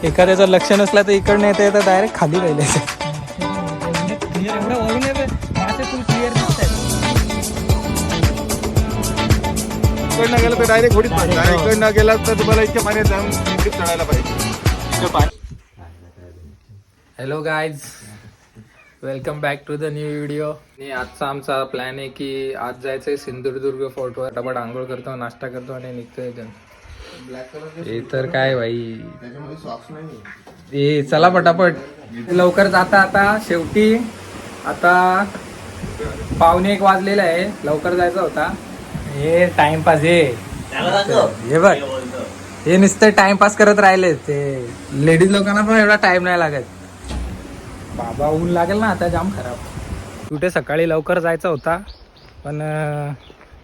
एखाद्याचं लक्ष नसला तर इकडनं येता येतं डायरेक्ट खाली राहिले. एवढं वरून मासे फुल क्लिअर दिसतात. इकडनं गेलं तर डायरेक्ट होडीत पडणार. इकडनं गेला तर तुम्हाला इतक्या पाण्यात जाऊन इकडे चढायला पाहिजे. Hello guys, welcome back to the new video. आणि आजचा आमचा प्लॅन आहे की आज जायचं आहे सिंधुदुर्ग फोर्टवर. डबड आंघोळ करतो, नाश्ता करतो आणि निघतो इथून. हे तर काय भाई, हे चला पटापट लवकर जाता. आता शेवटी आता 1:45 वाजलेला आहे, लवकर जायचं होता. हे टाइमपास हे बघ, हे नुसतं टाइमपास करत राहिले. ते लेडीज लोकांना पण एवढा टाइम नाही लागत. बाबा ऊन लागेल ना आता, जाम खराब. कुठे सकाळी लवकर जायचा होता पण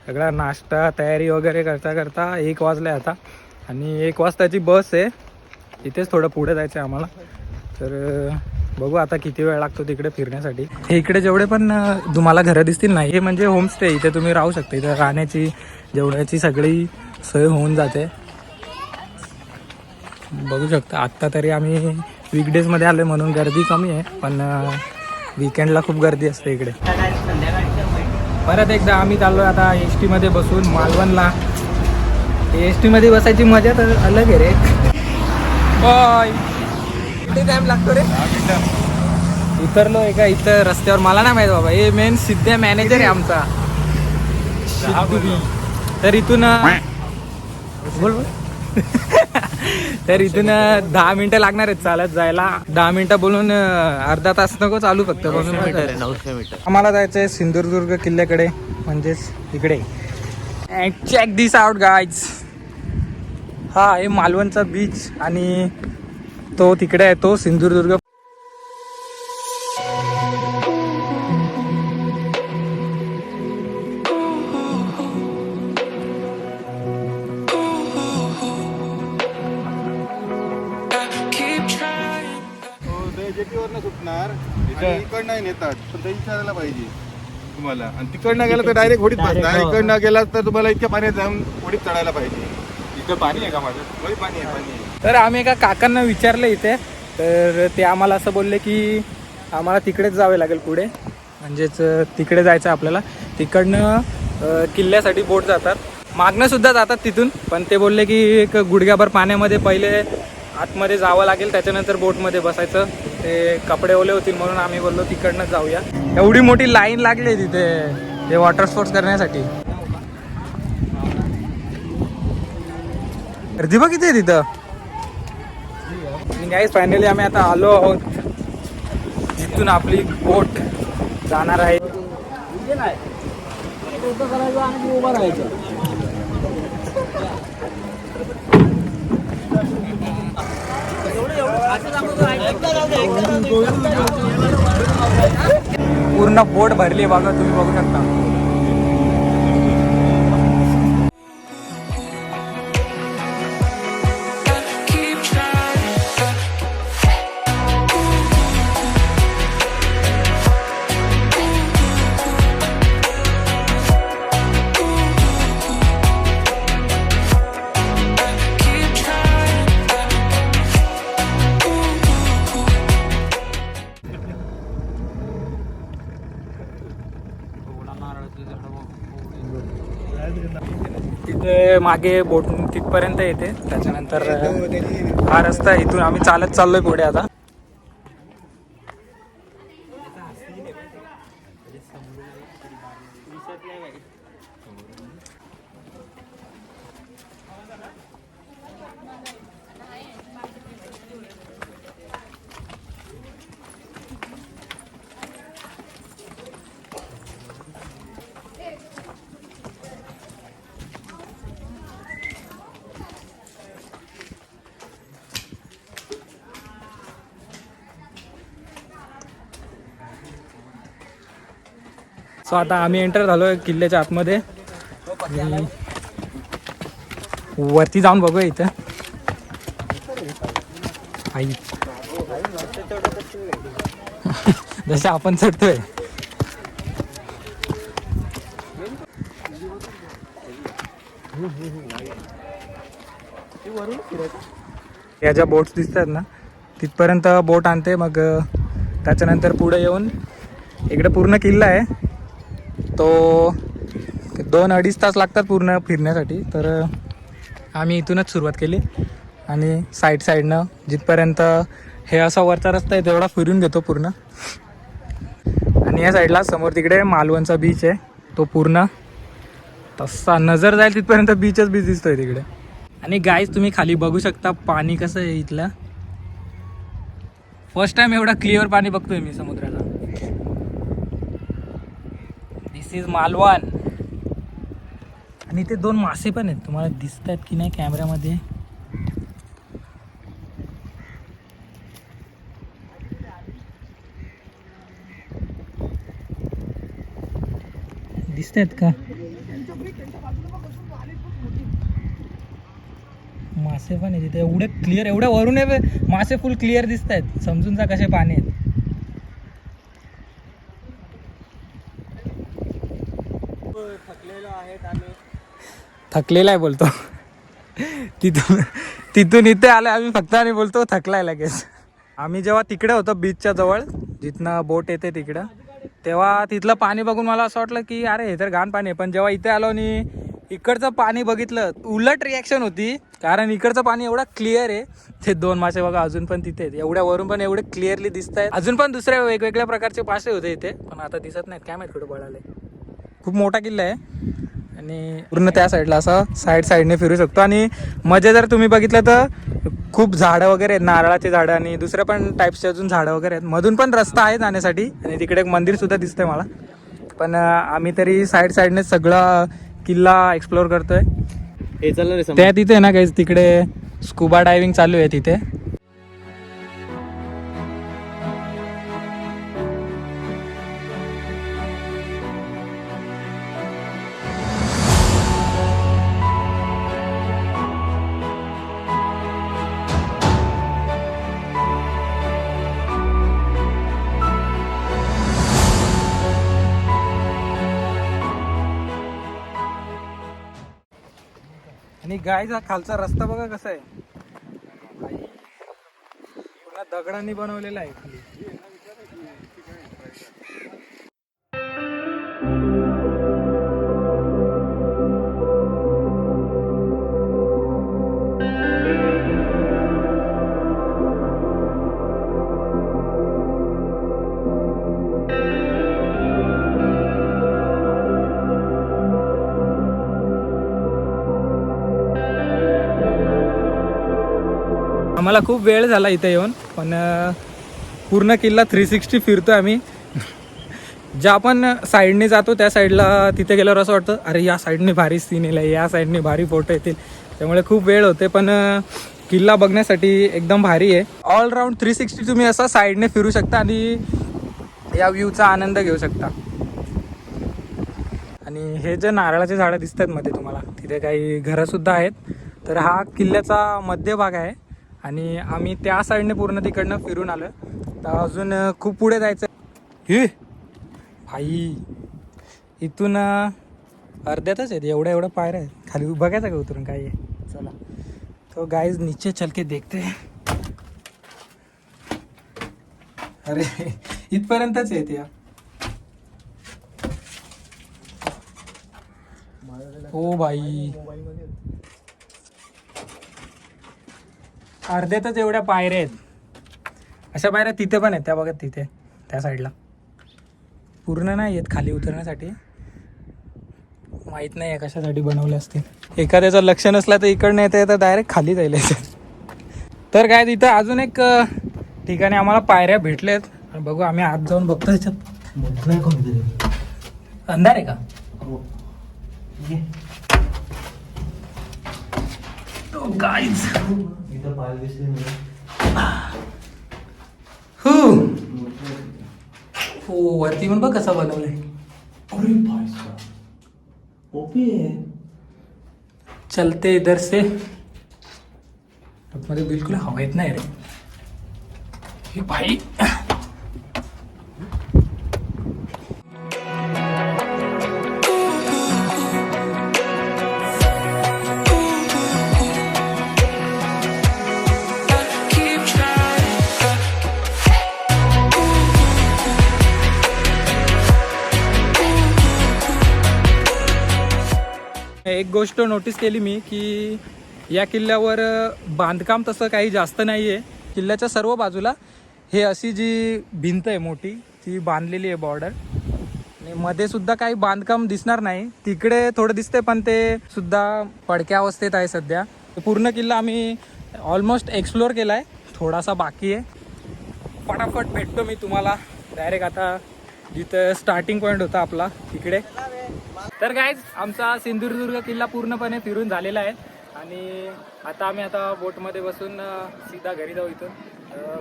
सगळा नाश्ता तयारी वगैरे करता करता 1 वाजला आता. आणि 1 वाजताची बस आहे, इथेच थोडं पुढे जायचं आहे आम्हाला. तर बघू आता किती वेळ लागतो तिकडे फिरण्यासाठी. हे इकडे जेवढे पण तुम्हाला घरं दिसतील ना, हे म्हणजे होमस्टे. इथे तुम्ही राहू शकता. इथे राहण्याची जेवण्याची सगळी सोय होऊन जाते. बघू शकता. आत्ता तरी आम्ही वीकडेजमध्ये आलो म्हणून गर्दी कमी आहे, पण वीकेंडला खूप गर्दी असते इकडे. परत एकदा आम्ही चाललो आता एस टीमध्ये बसून मालवणला. एस टीमध्ये बसायची मजा तर अलग आहे रे. बाय. किती टाइम लागतो रे? उतरलो आहे का इथं रस्त्यावर, मला नाही माहित बाबा. हे मेन सिद्ध्या मॅनेजर आहे आमचा. तर इथून बोल तर इथून 10 मिनिटं लागणार आहेत चालत जायला. 10 मिनिटं बोलून अर्धा तास नको चालू फक्त. 900 मीटर आम्हाला जायचं आहे सिंधुदुर्ग किल्ल्याकडे, म्हणजेच इकडे. चेक दिस आउट गाईज. हा आहे मालवणचा बीच आणि तो तिकडे आहे, तो सिंधुदुर्ग. जेटीवरनं सुटणार आणि इकडनं नेतात, पण ते विचारायला पाहिजे तुम्हाला. आणि तिकडनं गेलं तर डायरेक्ट होडीत बसणार. इकडनं गेला तर तुम्हाला इतक्या पाण्यात जाऊन होडीत चढायला पाहिजे. इथं पाणी आहे का माझं? होय, पाणी आहे. तर आम्ही एका काकांना विचारलं इथे, तर ते आम्हाला असं बोलले की आम्हाला तिकडेच जावे लागेल पुढे, म्हणजेच तिकडे जायचं आपल्याला. तिकडनं किल्ल्यासाठी बोट जातात, मागणं सुद्धा जातात तिथून. पण ते बोलले की एक गुडघ्याभर पाण्यामध्ये पहिले आतमध्ये जावं लागेल, त्याच्यानंतर बोटमध्ये बसायचं. ते कपडे ओले होतील म्हणून आम्ही बोललो तिकडनं जाऊया. एवढी मोठी लाईन लागली तिथे ते वॉटर स्पोर्ट्स करण्यासाठी. गर्दी बघ किती आहे तिथं. गाईस फायनली आम्ही आता आलो आहोत जिथून आपली बोट जाणार आहे. पूर्ण बोट भरली बघा, तुम्ही बघू शकता. तिथे मागे बोट तिथपर्यंत येते, त्याच्यानंतर हा रस्ता. इथून आम्ही चालत चाललोय पुढे आता. सो आता आम्ही एंटर झालोय किल्ल्याच्या आतमध्ये. वरती जाऊन बघूया इथं. आई जसे आपण चढतोय. या ज्या बोट्स दिसतात ना तिथपर्यंत बोट आणते. मग त्याच्यानंतर पुढे येऊन इकडे पूर्ण किल्ला आहे तो 2-2.5 तास लागतात पूर्ण फिरण्यासाठी. तर आम्ही इथूनच सुरुवात केली आणि साईडनं जिथपर्यंत हे असा वरचा रस्ता आहे तेवढा फिरून घेतो पूर्ण. आणि या साईडला समोर तिकडे मालवणचा बीच आहे तो पूर्ण तसा नजर जाईल तिथपर्यंत बीच दिसतोय तिकडे. आणि गाईज तुम्ही खाली बघू शकता पाणी कसं आहे इथलं. फर्स्ट टाइम एवढा क्लिअर पाणी बघतोय मी समुद्राला. दिस इज मालवण. आणि इथे 2 मासे पण आहेत, तुम्हाला दिसत आहेत की नाही कॅमेऱ्यामध्ये. दिसत आहेत का मासे पण आहेत तिथे. एवढे क्लिअर, एवढ्या वरून आहे मासे फुल क्लिअर दिसत आहेत. समजून जा कसे पाणी आहेत. थकलेला आहे बोलतो. तिथून इथे आलो आम्ही फक्त आणि बोलतो थकलाय लगेच. आम्ही जेव्हा तिकडे होतो बीचच्या जवळ जिथनं बोट येते तिकडं, तेव्हा तिथलं पाणी बघून मला असं वाटलं की अरे हे तर घाण पाणी आहे. पण जेव्हा इथे आलो आणि इकडचं पाणी बघितलं उलट रिॲक्शन होती. कारण इकडचं पाणी एवढा क्लिअर आहे. ते 2 मासे बघा अजून पण तिथे आहेत. एवढ्या वरून पण एवढे क्लिअरली दिसत आहेत. अजून पण दुसऱ्या वेगवेगळ्या प्रकारचे मासे होते इथे, पण आता दिसत नाहीत. काय माहित कुठे पळाले. खूप मोठा किल्ला आहे आणि पूर्ण त्या साईडला असं साईडने फिरू शकतो. आणि मध्ये जर तुम्ही बघितलं तर खूप झाडं वगैरे आहेत, नारळाची झाडं आणि दुसऱ्या पण टाईप्सचे अजून झाडं वगैरे आहेत. मधून पण रस्ता आहे जाण्यासाठी आणि तिकडे एक मंदिर सुद्धा दिसतंय मला. पण आम्ही तरी साईडने सगळा किल्ला एक्सप्लोअर करतोय. हे चाललं रे त्या तिथे ना काही तिकडे स्कुबा डायव्हिंग चालू आहे तिथे. आणि गाईचा खालचा रस्ता बघा कसा आहे, पूर्ण दगडांनी बनवलेला आहे खाली. आम्हाला खूप वेळ झाला इथे येऊन, पण पूर्ण किल्ला 360 फिरतोय आम्ही. ज्या आपण साईडने जातो त्या साईडला तिथे गेल्यावर असं वाटतं अरे या साईडने भारी सीन येईल, या साईडने भारी फोटो येतील. त्यामुळे खूप वेळ होते, पण किल्ला बघण्यासाठी एकदम भारी आहे. ऑलराऊंड 360 तुम्ही असं साईडने फिरू शकता आणि या व्ह्यूचा आनंद घेऊ शकता. आणि हे जे नारळाचे झाडं दिसतात मध्ये तुम्हाला, तिथे काही घरंसुद्धा आहेत. तर हा किल्ल्याचा मध्यभाग आहे आणि आम्ही त्या साईडने पूर्ण तिकडनं फिरून आलो. तर अजून खूप पुढे जायचं. हे भाई इथून अर्ध्यातच आहेत, एवढ्या पायऱ्या आहेत. खाली बघायचं का उतरून काय आहे. चला तो गाइस नीचे चल के देखते हैं. अरे इथपर्यंतच आहेत या. ओ भाई अर्ध्यातच एवढ्या पायऱ्या आहेत. अशा पायऱ्या तिथे पण आहेत, त्या बघा तिथे त्या साईडला. पूर्ण नाही आहेत खाली उतरण्यासाठी. माहीत नाही आहे कशासाठी बनवले असतील. एखाद्याचं लक्ष नसला तर इकडनं येतं तर डायरेक्ट खाली जाईल. तर काय तिथं अजून एक ठिकाणी आम्हाला पायऱ्या भेटल्यात. बघू आम्ही आत जाऊन बघतो. त्याच्यात अंधार आहे का. गाईज हो वरती पण बघ कसा बनवलाय. अरे भाई ओपी है. चलते इधर से. मध्ये बिलकुल हवा येत नाही रे. हे भाई एक गोष्ट नोटीस केली मी की या किल्ल्यावर बांधकाम तसं काही जास्त नाही आहे. किल्ल्याच्या सर्व बाजूला हे अशी जी भिंत आहे मोठी ती बांधलेली आहे बॉर्डर, आणि मध्ये सुद्धा काही बांधकाम दिसणार नाही. तिकडे थोडं दिसते पण ते सुद्धा पडक्या अवस्थेत आहे सध्या. पूर्ण किल्ला आम्ही ऑलमोस्ट एक्सप्लोअर केला आहे, थोडासा बाकी आहे. फटाफट भेटतो मी तुम्हाला डायरेक्ट आता जिथं स्टार्टिंग पॉईंट होता आपला तिकडे. तर गाईज आमचा सिंधुदुर्ग किल्ला पूर्णपणे फिरून झालेला आहे आणि आता आम्ही बोटमध्ये बसून सीधा घरी जाऊ इथून.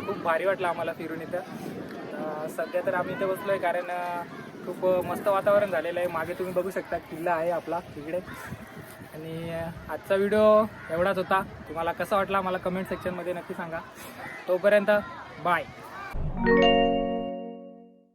खूप भारी वाटलं आम्हाला फिरून इथं. सध्या तर आम्ही इथे बसलो आहे कारण खूप मस्त वातावरण झालेलं आहे. मागे तुम्ही बघू शकता किल्ला आहे आपला तिकडे. आणि आजचा व्हिडिओ एवढाच होता. तुम्हाला कसा वाटला मला कमेंट सेक्शनमध्ये नक्की सांगा. तोपर्यंत बाय.